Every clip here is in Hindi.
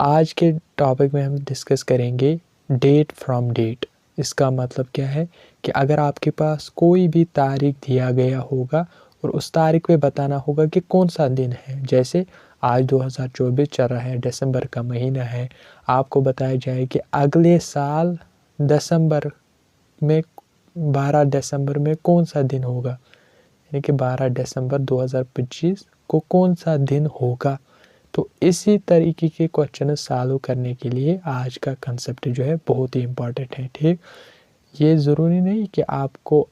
आज के टॉपिक में हम डिस्कस करेंगे डेट फ्रॉम डेट। इसका मतलब क्या है कि अगर आपके पास कोई भी तारीख दिया गया होगा और उस तारीख पे बताना होगा कि कौन सा दिन है। जैसे आज 2024 चल रहा है, दिसंबर का महीना है, आपको बताया जाए कि अगले साल दिसंबर में 12 दिसंबर में कौन सा दिन होगा, यानी कि 12 दिसंबर 2025 को कौन सा दिन होगा। तो इसी तरीके के क्वेश्चन सॉल्व करने के लिए आज का कंसेप्ट जो है बहुत ही इम्पॉर्टेंट है। ठीक, ये ज़रूरी नहीं कि आपको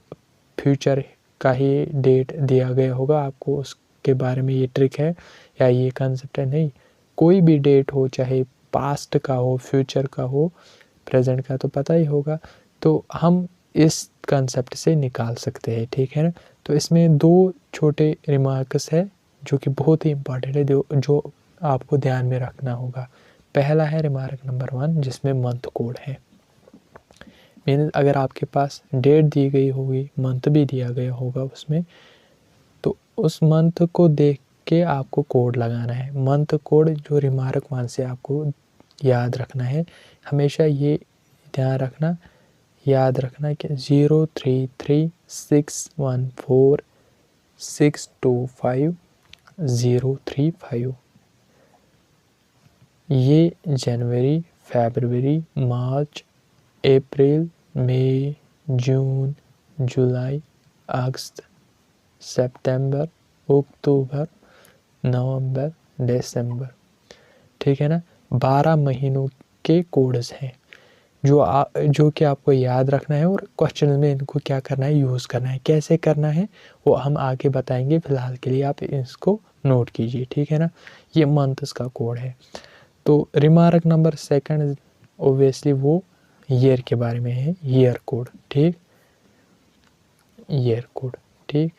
फ्यूचर का ही डेट दिया गया होगा, आपको उसके बारे में ये ट्रिक है या ये कंसेप्ट है, नहीं। कोई भी डेट हो, चाहे पास्ट का हो, फ्यूचर का हो, प्रेजेंट का तो पता ही होगा, तो हम इस कंसेप्ट से निकाल सकते हैं। ठीक है ना। तो इसमें दो छोटे रिमार्क्स है जो कि बहुत ही इम्पॉर्टेंट है, जो आपको ध्यान में रखना होगा। पहला है रिमार्क नंबर 1, जिसमें मंथ कोड है। मीन्स अगर आपके पास डेट दी गई होगी, मंथ भी दिया गया होगा उसमें, तो उस मंथ को देख के आपको कोड लगाना है। मंथ कोड जो रिमार्क 1 से आपको याद रखना है, हमेशा ये ध्यान रखना, याद रखना कि 033614625035। ये जनवरी, फरवरी, मार्च, अप्रैल, मई, जून, जुलाई, अगस्त, सितंबर, अक्टूबर, नवंबर, दिसंबर। ठीक है ना। 12 महीनों के कोड्स हैं जो कि आपको याद रखना है, और क्वेश्चन में इनको क्या करना है, यूज़ करना है। कैसे करना है वो हम आगे बताएंगे, फिलहाल के लिए आप इसको नोट कीजिए। ठीक है ना। ये मंथ्स का कोड है। तो रिमार्क नंबर 2 ओब्वियसली वो ईयर के बारे में है, ईयर कोड। ठीक, ईयर कोड। ठीक,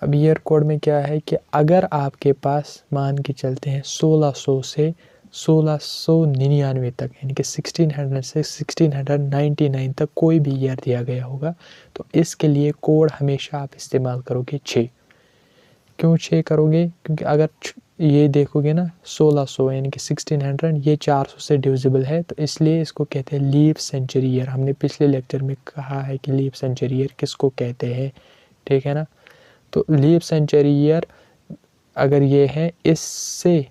अब ईयर कोड में क्या है कि अगर आपके पास मान के चलते हैं 1600 से 1699 तक, यानी कि 1600 से 1699 तक कोई भी ईयर दिया गया होगा, तो इसके लिए कोड हमेशा आप इस्तेमाल करोगे 6। क्यों 6 करोगे? क्योंकि अगर ये देखोगे ना 1600 यानी कि 1600, ये 400 से डिविजिबल है, तो इसलिए इसको कहते हैं लीप सेंचुरी ईयर। हमने पिछले लेक्चर में कहा है कि लीप सेंचुरी ईयर किसको कहते हैं। ठीक है ना। तो लीप सेंचुरी ईयर अगर ये है, इससे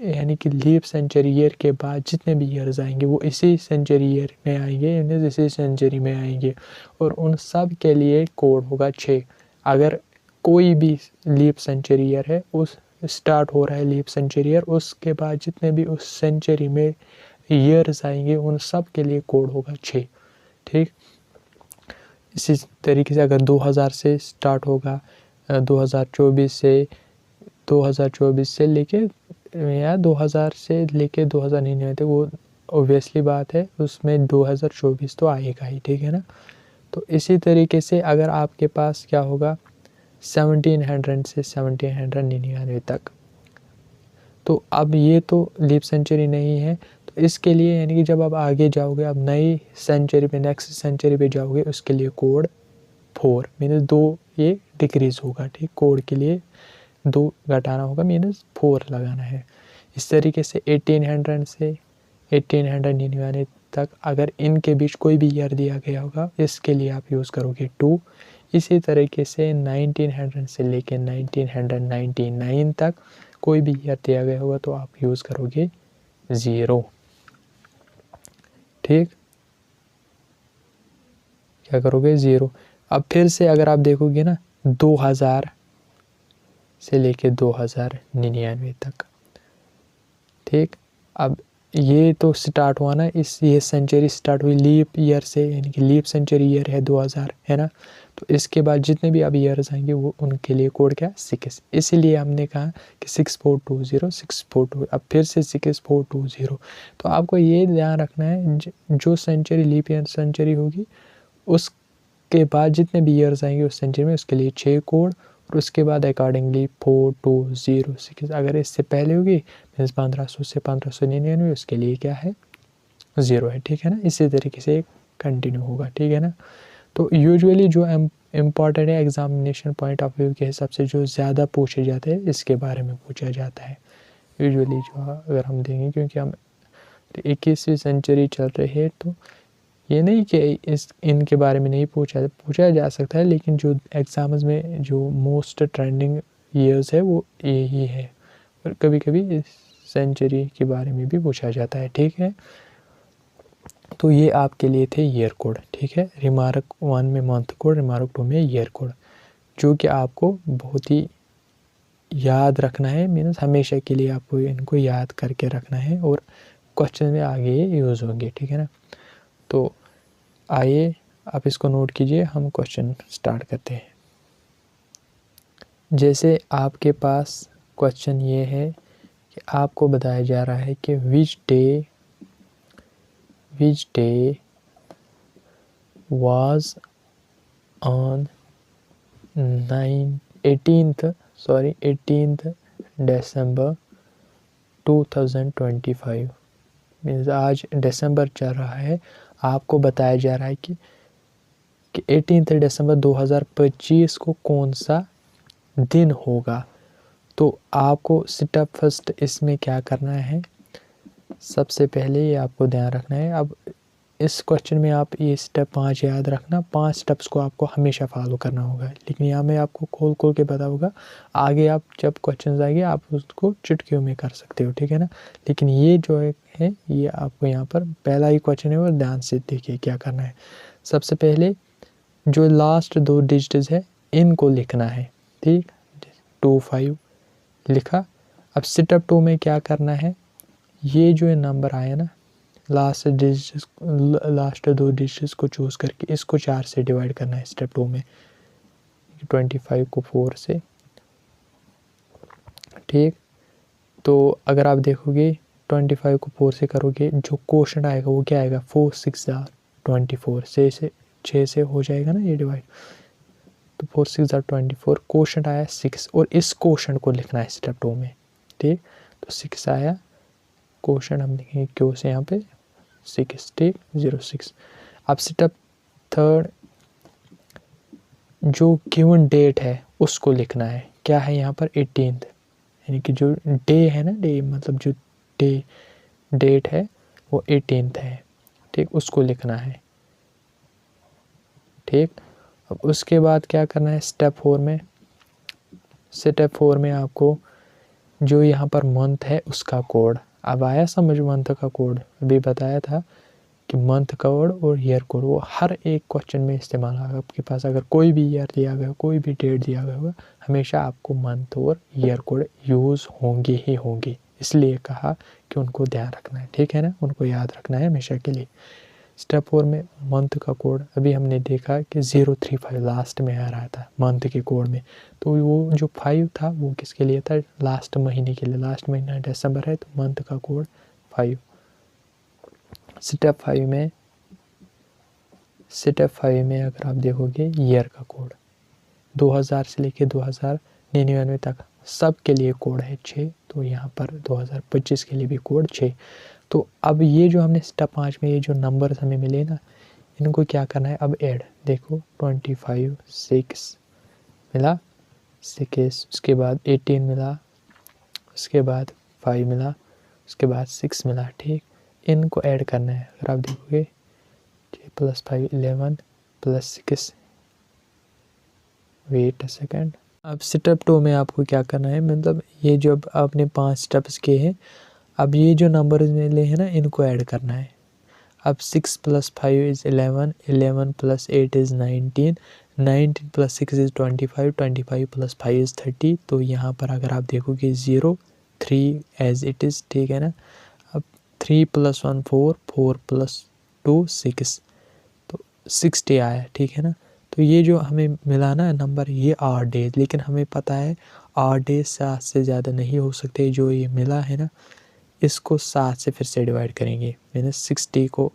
यानी कि लीप सेंचुरी ईयर के बाद जितने भी ईयर्स आएंगे वो इसी सेंचुरी ईयर में आएंगे, यानी इसी सेंचुरी में आएंगे, और उन सब के लिए कोड होगा 6। अगर कोई भी लीप सेंचुरी ईयर है, उस स्टार्ट हो रहा है लीप सेंचुरी ईयर, उसके बाद जितने भी उस सेंचुरी में ईयर्स आएंगे उन सब के लिए कोड होगा 6। ठीक, इसी तरीके से अगर 2000 से स्टार्ट होगा, 2024 से लेके या 2000 से लेके 2099 तक, वो ऑब्वियसली बात है, उसमें 2024 तो आएगा ही। ठीक है ना। तो इसी तरीके से अगर आपके पास क्या होगा 1700 से 1799 तक, तो अब ये तो लीप सेंचुरी नहीं है, तो इसके लिए यानी कि जब आप आगे जाओगे, अब नई सेंचुरी पे, नेक्स्ट सेंचुरी पे जाओगे, उसके लिए कोड 4 मीनस 2 ये डिक्रीज होगा। ठीक, कोड के लिए 2 घटाना होगा, मीनस 4 लगाना है। इस तरीके से 1800 से 1899 तक अगर इनके बीच कोई भी ईयर दिया गया होगा, इसके लिए आप यूज़ करोगे 2। इसी तरीके से 1900 से लेके 1999 तक कोई भी ईयर दिया गया होगा तो आप यूज़ करोगे 0। ठीक, क्या करोगे 0। अब फिर से अगर आप देखोगे ना 2000 से लेके 2099 तक। ठीक, अब ये तो स्टार्ट हुआ ना, ये सेंचुरी स्टार्ट हुई लीप ईयर से, यानी कि लीप सेंचुरी ईयर है 2000, है ना। तो इसके बाद जितने भी अब ईयर्स आएंगे वो उनके लिए कोड क्या 6। इसीलिए हमने कहा कि 6420 642। अब फिर से 6420। तो आपको ये ध्यान रखना है, जो सेंचुरी लीप ईयर सेंचुरी होगी उसके बाद जितने भी ईयर्स आएंगे उस सेंचुरी में, उसके लिए 6 कोड, और उसके बाद अकॉर्डिंगली 4206। अगर इससे पहले होगी मीन्स 1500 से 1599, उसके लिए क्या है 0 है। ठीक है ना। इसी तरीके से कंटिन्यू होगा। ठीक है ना। तो यूजुअली जो इम्पॉर्टेंट है एग्जामिनेशन पॉइंट ऑफ व्यू के हिसाब से, जो ज़्यादा पूछे जाते हैं, इसके बारे में पूछा जाता है। यूजुअली जो अगर हम देंगे, क्योंकि हम 21वीं सेंचुरी चल रही है, तो ये नहीं कि इनके बारे में नहीं पूछा जा सकता है, लेकिन जो एग्ज़ाम्स में जो मोस्ट ट्रेंडिंग ईयर्स है वो यही है। और कभी कभी सेंचुरी के बारे में भी पूछा जाता है, ठीक है। तो ये आपके लिए थे ईयर कोड, ठीक है। रिमार्क 1 में मंथ कोड, रिमार्क 2 में ईयर कोड, जो कि आपको बहुत ही याद रखना है, मीन्स हमेशा के लिए आपको इनको याद करके रखना है और क्वेश्चन में आगे यूज़ होंगे, ठीक है ना। तो आइए आप इसको नोट कीजिए, हम क्वेश्चन स्टार्ट करते हैं। जैसे आपके पास क्वेश्चन ये है कि आपको बताया जा रहा है कि which day was on 18th December 2025। Means आज दिसंबर चल रहा है, आपको बताया जा रहा है कि 18 दिसंबर 2025 को कौन सा दिन होगा। तो आपको स्टेप फर्स्ट इसमें क्या करना है, सबसे पहले ये आपको ध्यान रखना है। अब इस क्वेश्चन में आप ये स्टेप 5 याद रखना, 5 स्टेप्स को आपको हमेशा फॉलो करना होगा, लेकिन यहाँ मैं आपको खोल के बताऊँगा। आगे आप जब क्वेश्चन आएंगे आप उसको चुटकियों में कर सकते हो, ठीक है ना। लेकिन ये जो है ये आपको यहाँ पर पहला ही क्वेश्चन है, वो ध्यान से देखिए क्या करना है। सबसे पहले जो लास्ट 2 डिजिट्स है इनको लिखना है, ठीक। 25 लिखा। अब स्टेप 2 में क्या करना है, ये जो नंबर आया ना लास्ट 2 डिजिट्स को चूज़ करके इसको 4 से डिवाइड करना है स्टेप 2 में। 25 को 4 से, ठीक। तो अगर आप देखोगे 25 को 4 से करोगे, जो क्वोशंट आएगा वो क्या आएगा, 4 6 24 से 6 से हो जाएगा ना ये डिवाइड। तो 4 6 24, क्वोशंट आया 6 और इस क्वोशंट को लिखना है स्टेप 2 में, ठीक। तो 6 आया, क्वोशंट हम लिखेंगे क्यों से यहाँ पे 6, ठीक, 06। अब स्टेप 3 जो गिवन डेट है उसको लिखना है, क्या है यहाँ पर 18th, यानी कि जो डे है ना, डे मतलब जो डेट है वो 18th है, ठीक, उसको लिखना है, ठीक। अब उसके बाद क्या करना है स्टेप 4 में आपको जो यहाँ पर मंथ है उसका कोड, अब आया समझ, मंथ का कोड अभी बताया था कि मंथ कोड और ईयर कोड वो हर एक क्वेश्चन में इस्तेमाल होगा। आपके पास अगर कोई भी ईयर दिया गया, कोई भी डेट दिया गया होगा, हमेशा आपको मंथ और ईयर कोड यूज़ होंगे ही होंगे, इसलिए कहा कि उनको ध्यान रखना है, ठीक है ना, उनको याद रखना है हमेशा के लिए। स्टेप 4 में मंथ का कोड अभी हमने देखा कि 035 लास्ट में आ रहा था मंथ के कोड में, तो वो जो 5 था वो किसके लिए था, लास्ट महीने के लिए। लास्ट महीना दिसंबर है तो मंथ का कोड 5। स्टेप 5 में अगर आप देखोगे ईयर का कोड 2000 से लेके 2099 तक सब के लिए कोड है 6, तो यहाँ पर 2025 के लिए भी कोड 6। तो अब ये जो हमने स्टेप 5 में ये जो नंबर्स हमें मिले ना, इनको क्या करना है अब ऐड। देखो 25 6 मिला, 6 उसके बाद 18 मिला, उसके बाद 5 मिला, उसके बाद 6 मिला, ठीक। इनको ऐड करना है। अगर आप देखोगे 6 + 5 11 + 6, वेट अ सेकेंड। अब स्टेप 2 में आपको क्या करना है, मतलब ये जो आपने 5 स्टेप्स किए हैं, अब ये जो नंबर मिले हैं ना इनको ऐड करना है। अब 6 + 5 = 11, 11 + 8 = 19, 19 + 6 = 25, 25 + 5 = 30। तो यहाँ पर अगर आप देखोगे 0 3 एज इट इज़, ठीक है ना। अब 3 + 1 4, 4 + 2 6, तो 60 आया, ठीक है ना। तो ये जो हमें मिला ना नंबर, ये 8 डेज, लेकिन हमें पता है 8 डेज 7 से ज़्यादा नहीं हो सकते। जो ये मिला है ना इसको 7 से फिर से डिवाइड करेंगे, मैंने 60 को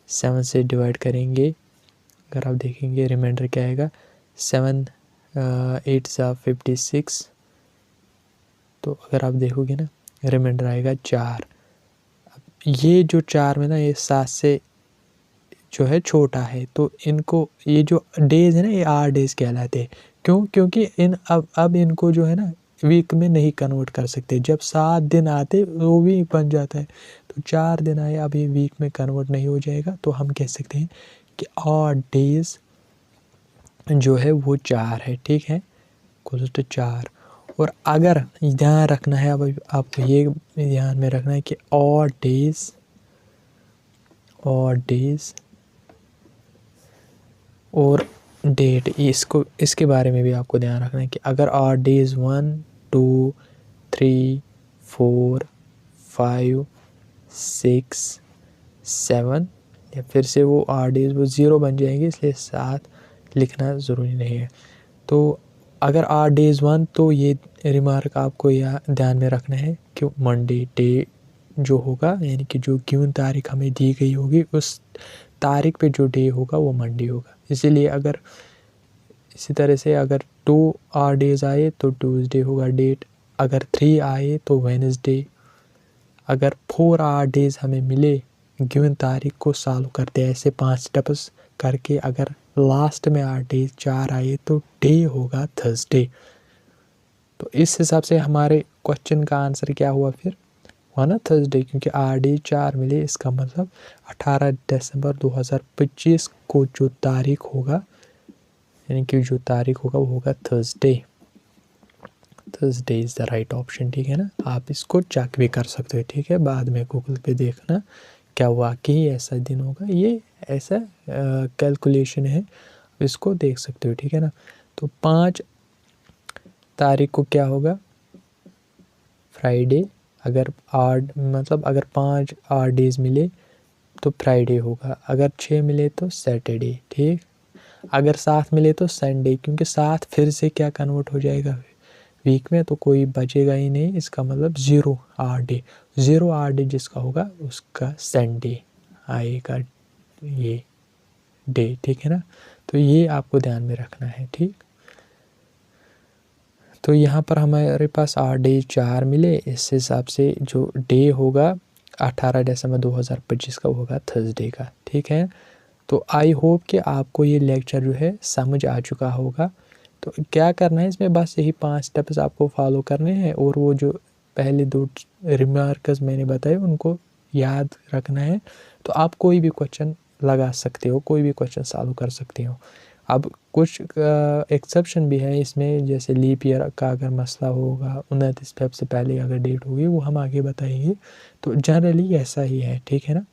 7 से डिवाइड करेंगे। अगर आप देखेंगे रिमाइंडर क्या आएगा, 7 8 = 56। तो अगर आप देखोगे ना रिमाइंडर आएगा 4। अब ये जो 4 में ना ये 7 से जो है छोटा है, तो इनको ये जो डेज है ना ये 8 डेज कहलाते हैं। क्यों, क्योंकि अब इनको जो है ना वीक में नहीं कन्वर्ट कर सकते। जब 7 दिन आते वो वीक बन जाता है, तो 4 दिन आए अब ये वीक में कन्वर्ट नहीं हो जाएगा, तो हम कह सकते हैं कि ऑड डेज जो है वो 4 है, ठीक है, इक्वल टू 4। और अगर ध्यान रखना है, अब आपको ये ध्यान में रखना है कि ऑड डेज और डेट, इसके बारे में भी आपको ध्यान रखना है कि अगर ऑड डेज 1 2 3 4 5 6 7 या फिर से वो ऑड डेज वो 0 बन जाएंगे, इसलिए 7 लिखना ज़रूरी नहीं है। तो अगर ऑड डेज 1 तो ये रिमार्क आपको यहाँ ध्यान में रखना है कि मंडे डे जो होगा, यानी कि जो गिवन तारीख हमें दी गई होगी उस तारीख पे जो डे होगा वो मंडे होगा। इसीलिए अगर इसी तरह से अगर 2 ऑड डेज आए तो ट्यूसडे होगा डेट, अगर 3 आए तो वेडनेसडे, अगर 4 ऑड डेज हमें मिले गिवन तारीख को सॉल्व करते हैं ऐसे 5 स्टेप्स करके, अगर लास्ट में ऑड डेज 4 आए तो डे होगा थर्सडे। तो इस हिसाब से हमारे क्वेश्चन का आंसर क्या हुआ फिर, हुआ ना थर्सडे, क्योंकि ऑड डेज 4 मिले, इसका मतलब 18 दिसंबर 2025 को जो तारीख होगा, यानी कि जो तारीख होगा वो होगा Thursday. Thursday is the right option, ठीक है ना। आप इसको चेक भी कर सकते हो, ठीक है, बाद में गूगल पे देखना क्या वाकई ऐसा दिन होगा, ये ऐसा कैलकुलेशन है, इसको देख सकते हो, ठीक है ना। तो 5 तारीख को क्या होगा, फ्राइडे, अगर ऑड मतलब अगर 5 ऑड डेज मिले तो फ्राइडे होगा, अगर 6 मिले तो सैटरडे, ठीक, अगर 7 मिले तो संडे, क्योंकि 7 फिर से क्या कन्वर्ट हो जाएगा वीक में, तो कोई बचेगा ही नहीं, इसका मतलब 0 ऑड डे, 0 ऑड डे जिसका होगा उसका संडे आएगा ये डे, ठीक है ना। तो ये आपको ध्यान में रखना है, ठीक। तो यहाँ पर हमारे पास ऑड डे 4 मिले, इस हिसाब से जो डे होगा 18 दिसंबर 2025 का होगा थर्सडे का, ठीक है। तो आई होप कि आपको ये लेक्चर जो है समझ आ चुका होगा। तो क्या करना है इसमें, बस यही 5 स्टेप्स आपको फॉलो करने हैं, और वो जो पहले 2 रिमार्क्स मैंने बताए उनको याद रखना है। तो आप कोई भी क्वेश्चन लगा सकते हो, कोई भी क्वेश्चन सॉल्व कर सकते हो। अब कुछ एक्सेप्शन भी है इसमें, जैसे लीप ईयर का अगर मसला होगा, 29 फेब से पहले अगर डेट होगी, वो हम आगे बताएंगे। तो जनरली ऐसा ही है, ठीक है ना।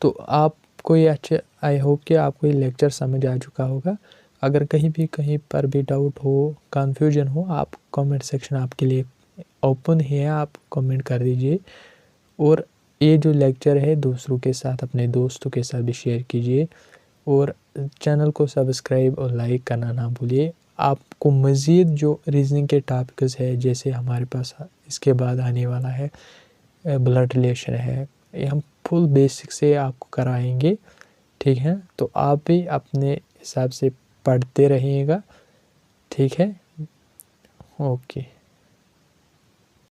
तो आपको ये अच्छे, आई होप कि आपको ये लेक्चर समझ आ चुका होगा। अगर कहीं पर भी डाउट हो, कन्फ्यूजन हो, आप कमेंट सेक्शन आपके लिए ओपन है, आप कमेंट कर दीजिए। और ये जो लेक्चर है दूसरों के साथ, अपने दोस्तों के साथ भी शेयर कीजिए, और चैनल को सब्सक्राइब और लाइक करना ना भूलिए। आपको मज़ीद जो रीजनिंग के टॉपिक्स है, जैसे हमारे पास इसके बाद आने वाला है ब्लड रिलेशन है, ये हम फुल बेसिक से आपको कराएंगे, ठीक है। तो आप भी अपने हिसाब से पढ़ते रहिएगा, ठीक है। ओके।